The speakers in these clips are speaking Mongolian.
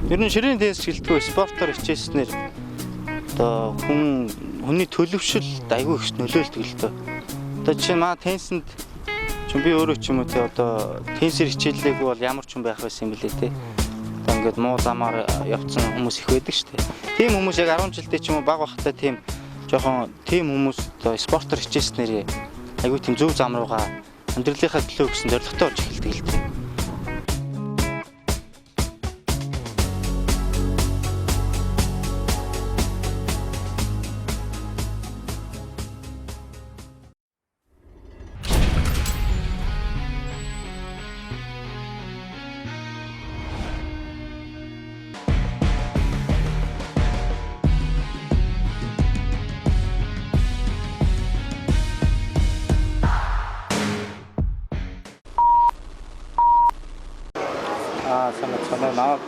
Ер нь ширээний теннис гэлтгүй спортоор хичээснээр одоо хүний төлөвшөлд айгүй их нөлөөлдөг л дөө. Одоо жишээ нь маа теннисэнд би өөрөө ч юм уу те одоо теннисээр хичээллээгүй бол ямар ч юм байх байсан юм бэлээ те. Одоо ингээд муу замаар явцсан хүмүүс их байдаг шүү дээ. Тийм хүмүүс яг 10 жилдээ ч юм уу баг бахтай тийм жоохон тийм хүмүүс одоо спортоор хичээснээр айгүй тийм зөв зам руугаа амьдралынхаа төлөө гэсэн зорилготой болж эхэлдэг л дээ. Санаа намайг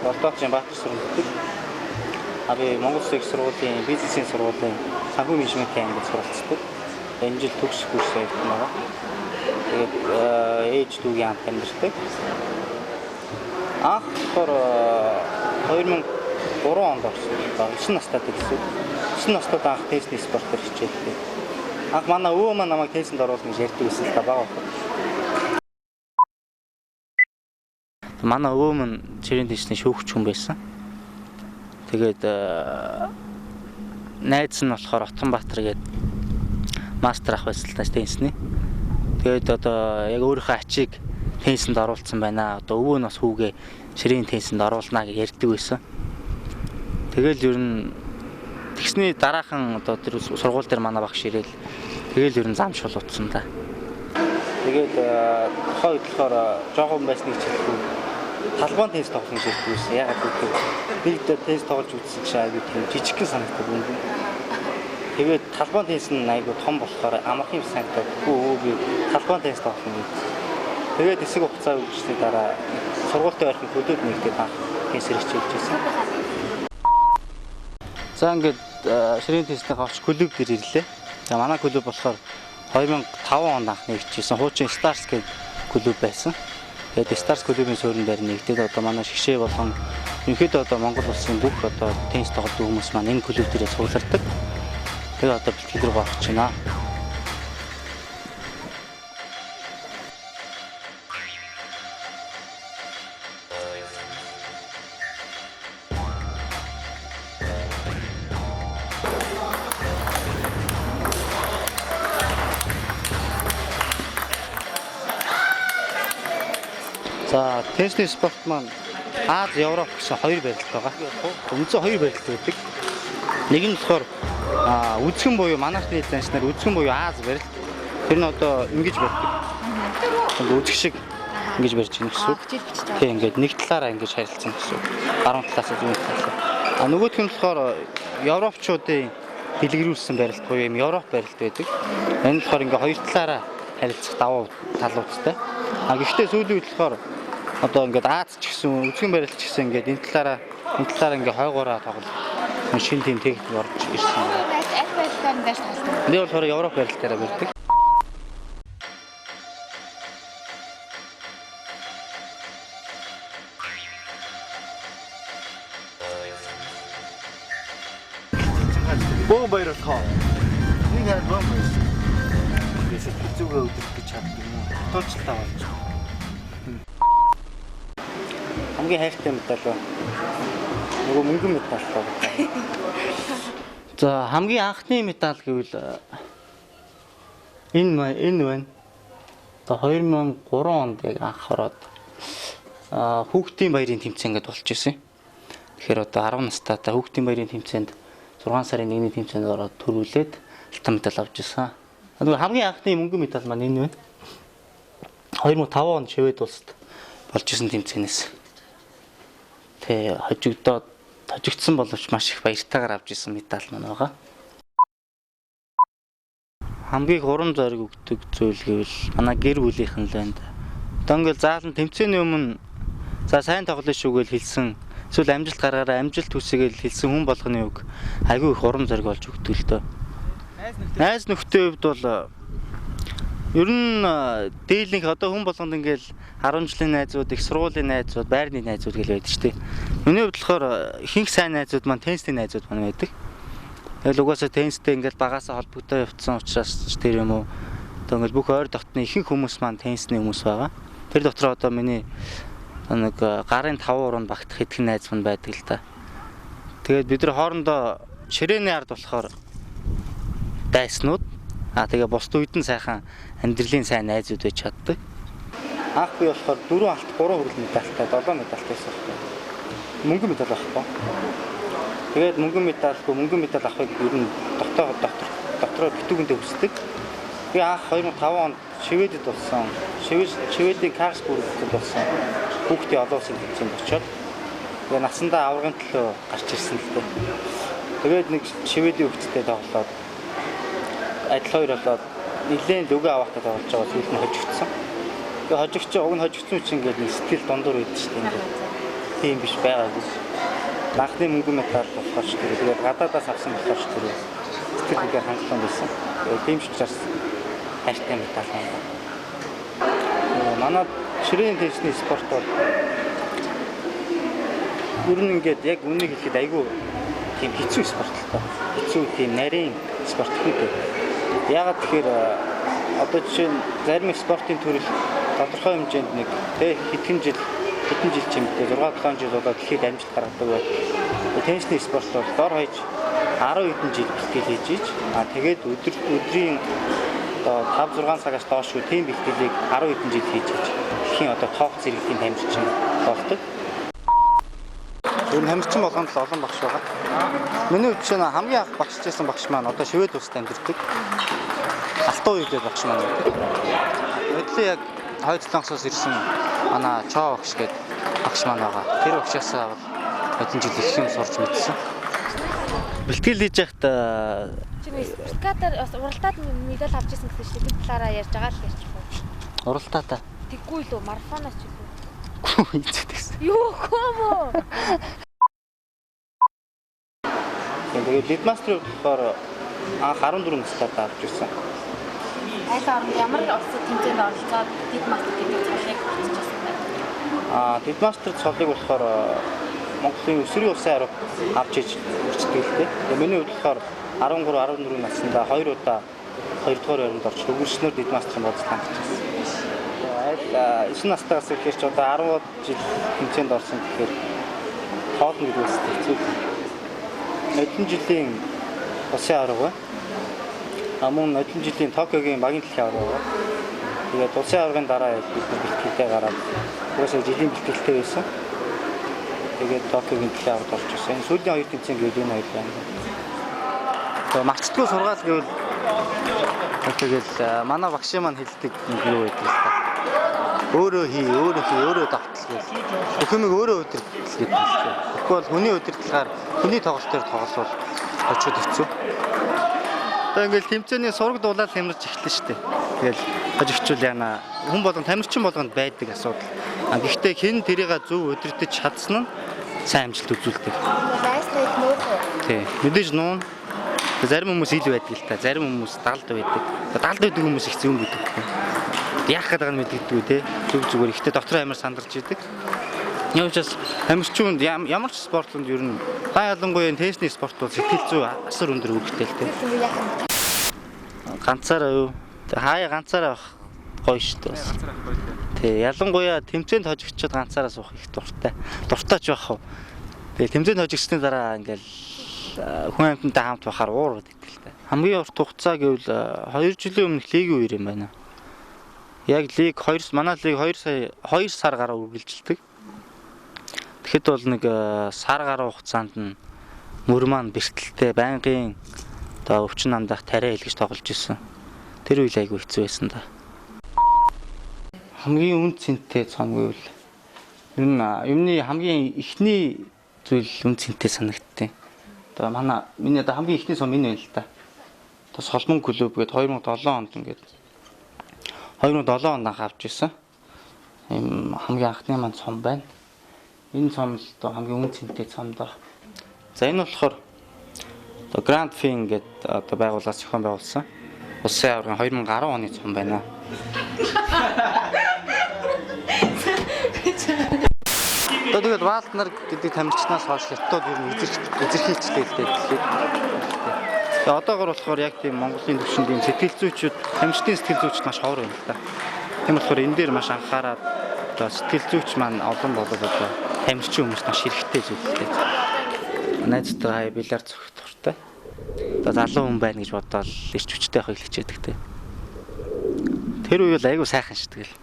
Болдоочийн Баатарсурын гэдэг. Би Монгол Улсын их сургуулийн бизнесийн сургуулийн санхүү менежментийн ангид суралцдаг. Энэ жил төгсөх курс явуулсан байгаа. Тэгээд ээж дүүгийн хамт амьдардаг. Анх болохоор 2003 онд орсон. 9 настай гэсэн. 9 настай анх теннисний спортоор хичээлдэг. Анх манай өвөө маань намайг теннисэнд оруулах гэж ярьдаг байсан л та бага. Манай өвөө минь ширээний теннисний шүүгч хүн байсан. Тэгээд найз нь болохоор Отгонбаатар гээд мастер ах байсан л та теннисний. Тэгээд одоо яг өөрийнхөө ачийг теннисэнд оруулсан байна. Одоо өвөө нь бас хүүгээ ширээний теннисэнд оруулнаа гэж ярьдаг байсан. Тэгэл ер нь тэгсний дараахан одоо тэр сургууль дээр манай багш ирээл тэгэл ер нь зам шулуутсан да. Тэгээд хойд болохоор жоохон байсныг хэлэхгүй талбайн теннис тоглох гэж хэлсэн. Ягаад гэвэл бид теннис тоглож үзсэн чинь айгүй тийм жижигхэн санагддаг юм. Тэгээд талбайн теннис нь айгүй том болохоор амархан санагдав. Би талбайн теннис тоглох юм. Тэгээд хэсэг хугацаа үргэлжлэхийн дараа сургуультай ойрхон хөдөөд нэгдээд анх теннисээр хичээлж байсан. За ингээд ширээний теннисний хавч клуб дээр ирлээ. За манай клуб болохоор 2005 онд анх нэгдчихсэн. Хуучин Stars гэдэг клуб байсан. Тэгээд Stars клубын суурин дээр нэгдээд одоо манай шгшээ болон ерөнхийдөө одоо Монгол улсын бүх одоо теннис тоглодог хүмүүс маань энэ клуб дээрээ суулардаг. Тэгээд одоо бэлтгэл рүү орох гэж байна. За теннисний спорт маань Аз, Европ гэсэн хоёр барилт байгаа. Үндсэн хоёр барилт байдаг. Нэг нь болохоор үзгэн буюу манайхны заншнаар үзгэн буюу Аз барилт. Тэр нь одоо ингэж барьдаг. Үзэг шиг ингэж барьж байгаа гэсэн. Тийм ингээд нэг талаараа ингэж харилцсан гэсэн. 10 талаас зүүн талаас. Нөгөөх нь болохоор европчуудын дэлгэрүүлсэн барилт буюу юм Европ барилт байдаг. Энэ болохоор ингээ хоёр талаараа харилцах давуу талуудтай. Гэхдээ сүүлийн үед болохоор одоо ингээд Аз ч гэсэн үзгэн барилт ч гэсэн ингээд энэ талаараа ингээ хойгоороо тоглох шинэ тийм техник орж ирсэн байна. Аль барилтаар байж тоглох вэ? Би болохоор Европ барилтаараа барьдаг. Богн баяр тоо. Нэг хаад богн баяр. Бисэд зүгээ өдөрт гэж чаддаг юм уу? Тооцолтой болж. Хамгийн хайртай медаль ба. Нөгөө мөнгөн медаль тоо. За хамгийн анхны медаль гэвэл энэ байна. Одоо 2003 онд яг анх ороод хүүхдийн баярын тэмцээн гэдээ болж ирсэн. Тэгэхээр одоо 10 настайдаа хүүхдийн баярын тэмцээнд 6 сарын 1-ний тэмцээнд ороод төрүүлээд алтан медаль авч ирсэн. Нөгөө хамгийн анхны мөнгөн медаль маань энэ байна. 2005 онд Швед улсад болж ирсэн тэмцээнээс. Тэ хожигдсон боловч маш их баяртайгаар авч ирсэн медаль маань байгаа. Хамгийн гурван зориг өгдөг зүйл гэвэл манай гэр бүлийнхэн л байна. Одоо ингээл заалан тэмцээний өмнө за сайн тоглоно шүү гэж хэлсэн. Эсвэл амжилт гаргаараа амжилт хүсэгээл хэлсэн хүн болгоны үг айгүй их урам зориг болж өгдөг л дөө. Найз нөхдөд хувьд бол Ер нь дийлэнх одоо хүн болгонд ингээл 10 жилийн найзууд, их сургуулийн найзууд, байрны найзууд гэж байдаг шүү дээ. Миний хувьд болохоор ихэнх сайн найзууд маань теннисийн найзууд маань байдаг. Тэгэл угаасаа теннистэй ингээл багасаа холбогдоо явцсан учраас тэр юм уу. Одоо ингээл бүх ойр дотны ихэнх хүмүүс маань теннисний хүмүүс байгаа. Тэр дотор одоо миний нэг гарын 5 уруунд багтах хэдхэн найз маань байдаг л да. Тэгээд бид нар хоорондоо ширээний ард болохоор дайснууд тэгээ бусд үед нь сайхан амьдралын сайн найзууд байж чаддаг. Анх би болохоор 4 алт 3 хүрэл медальтай 7 медальтай байсан байхгүй. Мөнгөн медаль авахгүй. Тэгээд мөнгөн медаль авахыг ер нь дотроо битүүгэндээ хүсдэг. Би анх 2005 онд Шведэд болсон. Шведийн Карлсбургт болсон. Хүүхдийн олон улсын тэмцээнд очиод тэгээ насандаа аврагын төлөө гарч ирсэн л дээ. Тэгээд нэг Шведийн хүүхдтэй тоглоод адил хоёр болоод нэлээд лүгэ авах гэдэг болж байгаа зүйл нь хожигдсон. Тэгээ уг нь хожигдсон чинь ингээд нэг сэтгэл дундуур байдаг шүү дээ. Тийм биш байгаагүй. Анхны мөнгөн медаль болохоор ч тэгээд гадаадаас авсан болохоор ч сэтгэл зүгээр хангалуун байсан. Тийм ч учраас хайртай медаль байна. Манай ширээний теннисний спорт бол ер нь ингээд яг үнийг хэлэхэд айгүй тийм хэцүү спорт л таа. Хэцүү тийм нарийн спорт гэдэг. Яагаад тэгэхээр одоо жишээ нь зарим спортын төрөл тодорхой хэмжээнд нэг хэдэн жил чимтэй 6-7 жил болоод дэлхийд амжилт гаргадаг бай. Теннисний спорт бол дор хаяж 10 хэдэн жил бэлтгэл хийж ийж тэгээд өдрийн одоо 5-6 цагаас доош тийм бэлтгэлийг 10 хэдэн жил хийж ийж дэлхийн одоо топ зэрэглэлийн тамирчин болдог. Энэ тамирчин болгонд л олон багш байгаа. Миний хувьд чинь хамгийн анх багшижсэн багш маань одоо Швед улсад амьдардаг. Алтуу үед багш маань байдаг. Өдлөө яг хойд солонгосоос ирсэн манай Чоо багш гэдэг багш маань байгаа. Тэр багшаас хэдэн жил их юм сурч мэдсэн. Бэлтгэл хийж байхдаа Спартакаар бас уралдаад медаль авч ирсэн гэсэн чинь бид талаараа ярьж байгаа л ярьчихгүй. Уралдаатаа. Тэггүй лөө марафоноос ч үү. Ийцэдэгсэн. Юу хөөмөө. Тэгээд лидмастер болохоор анх 14 настай авч ирсэн. Айл орнд ямар улсад тэмцээнд оролцоод лидмастер гэдэг цолыг авчижсэн байна. Лидмастер цолыг болохоор Монголын өсвөрийн улсын арга авч иж үрчдэг л дээ. Миний хувьд болохоор 13-14 наснда 2 удаа 2 дугаар байранд орж хөгжснөөр лидмастерын бодлоо авчихсан. Айл 9 настайгаас ихээр ч одоо 10 жил тэмцээнд орсон гэхээр тоол нэг үстэй хэцүү. Эдгээр жилийн улсын арга мөн эдгээр жилийн Токиогийн багийн дэлхийн арга байгаа. Тэгээд улсын аргын дараа бид бэлтгэлтэй гараад угаасаа жилийн бэлтгэлтэй байсан. Тэгээд Токиогийн дэлхийн аргад орж ирсэн. Энэ сүүлийн хоёр тэмцээн гэвэл энэ хоёр байна. Тэгээд марцдаггүй сургаал гэвэл тэгэл манай багшийн маань хэлдэг нэг юу байдаг л та. Өөрөө давтал гэж. Бүх юмыг өөрөө удирдах гэдэг юм шиг. Тэгвэл хүний удирдлагаар хүний тоглолтоор тоглол очиод хэцүү. Одоо ингээл тэмцээний сураг дуулаад хямрж эхэлнэ шүү дээ. Тэгэл хожигчул яана хүн болгон тамирчин болгонд байдаг асуудал. Гэхдээ хэн тэрийг зөв удирдах чадсан нь сайн амжилт үзүүлдэг. Лайстрейт нөөхөө. Тий. Мэдээж нуун. Зарим хүмүүс ил байдаг л та. Зарим хүмүүс далд байдаг. Далд байдаг хүмүүс их зүүн байдаг. Яах гэдэг нь мэддэггүй те. Зүгээр ихтэй дотроо амар сандарч идэг. Яг учраас тамирчинд ямар ч спортлонд ер нь та ялангуяа теннисний спорт бол сэтгэл зүй асар өндөр үүрэгтэй л те. Ганцаараа юу? Хаяа ганцаараа авах гоё шүү дээ. Тий, ялангуяа тэмцээнд хожигчод ганцаараа суух их дуртай. Дуртайч байх уу. Тэгээ тэмцээнд хожигчдын дараа ингээл хүн амьтантай хамт байхаар уур гэдэг л та. Хамгийн урт хугацаа гэвэл 2 жилийн өмнөх лигийн үеэр юм байна. Яг лиг манай лиг 2 сар гараа үргэлжилдэг. Тэгэхэд бол нэг сар гаруй хугацаанд нь мөр маань бэртэлтэй байнгын одоо өвчин намдах тариа хэлгэж тоглож исэн. Тэр үйл айгүй хэцүү байсан да. Хамгийн үн цэнтэй цом гэвэл юмны хамгийн ихний зүйл үн цэнтэй санагдтыг. Одоо миний хамгийн ихний цом энэ байл л да. Одоо Соломон клуб гээд 2007 онд ингээд 2007 онд авч ирсэн. Ийм хамгийн анхны маань цом байна. Энэ цом л одоо хамгийн үн цэнтэй цом даа. За энэ болохоор одоо Grand Fin гэдэг одоо байгууллагаас зохион байгуулсан. Улсын аваргын 2010 оны цом байна. Одоо тэгээд Ваалт нар гэдэг тамирчнаас хойш хятад ер нь эзэрхийлжтэй л дээ. Тэгээд одоогор болохоор яг тийм Монголын төвшөнд ийм сэтгэл зүйчүүд, тамирчдын сэтгэл зүйч маш ховор байна л да. Тийм болохоор энэ дээр маш анхаарал одоо сэтгэл зүйч маань олон болоод одоо тамирчин хүмүүс маш хэрэгтэй зүйл л дээ. Найзтайгаа бильярд зохих дуртай. Одоо залуу хүн байна гэж бодоод ирч хүчтэй байхыг хичээдэг те. Тэр үе бол айгүй сайхан шүү тэгэл.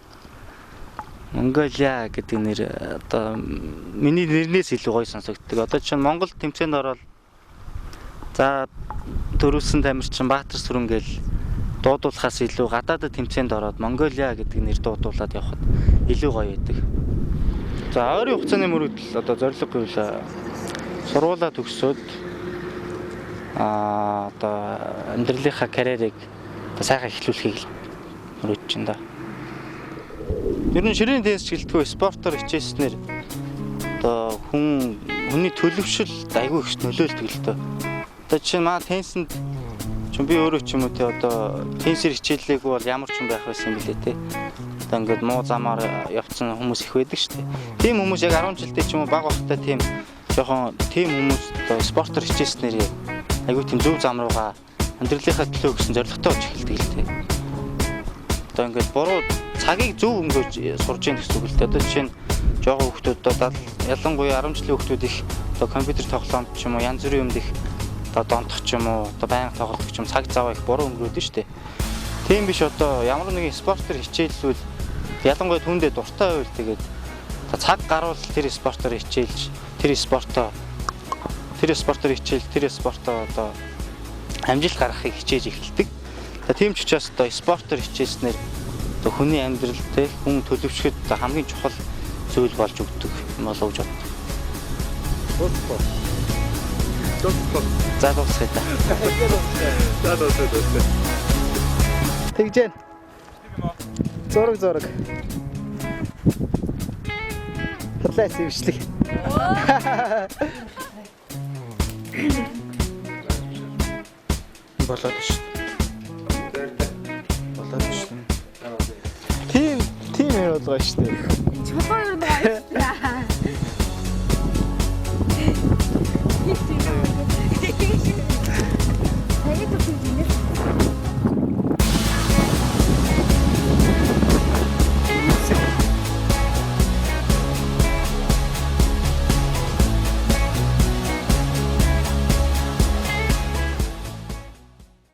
Монголиа гэдэг нэр одоо миний нэрнээс илүү гоё сонсогддог. Одоо чинь Монгол тэмцээнд ороод за төрүүлсэн тамирчин Баатар сүрэн гээл дуудуулахаас илүү гадаадд тэмцээнд ороод Монголиа гэдэг нэр дуудуулаад явхад илүү гоё байдаг. За ойрын хугацааны мөрөгдөл одоо зорилго гэвэл сургуулаа төгсөөд одоо амьдралынхаа карьерийг одоо сайхан эхлүүлэхийг мөрөдж байна да. Ер нь ширээний теннис гэлтгүй спортоор хичээснээр одоо хүний төлөвшөл айгүй их нөлөөлдөг л дөө. Одоо чинь маа теннисэнд ч би өөрөө ч юм уу те одоо теннисээр хичээллээгүй бол ямар ч юм байх байсан юм билээ те. Одоо ингээд муу замаар явцсан хүмүүс их байдаг шүү дээ. Тийм хүмүүс яг 10 жилдээ ч юм уу бага багтаа тийм жоохон тийм хүмүүс одоо спортоор хичээснээр айгүй тийм зөв зам руугаа амьдралынхаа төлөө гэсэн зорилготой болж эхэлдэг л те. Одоо ингээд буруу цагийг зөв өнгөж сурж яах гэсэн үг л дээ. Одоо жишээ нь жоохон хүүхдүүд ялангуяа 10 жилийн хүүхдүүд их одоо компьютер тоглоомд ч юм уу янз бүрийн юмд их одоо донтох ч юм уу одоо байнга тоглох ч юм цаг зав их буруу өнгөрөөд нь шүү дээ. Тийм биш одоо ямар нэгэн спортоор хичээллвэл ялангуяа түндээ дуртай байвал тэгээд цаг гарвал тэр спортоор хичээлж тэр спортоор хичээл тэр спортоо одоо амжилт гаргахыг хичээж эхэлдэг. Тийм ч учраас одоо спортоор хичээснээр одоо хүний амьдрал те хүн төлөвшөхөд хамгийн чухал зүйл болж өгдөг юм болов гэж боддог. За дуусах та. За дуусах. Тэгжэн. Зураг. Талаас ивчлэг. Болоод шүү. Болоод шүү. Тийм юм болгоо шүү дээ. Чулуу юу нэ?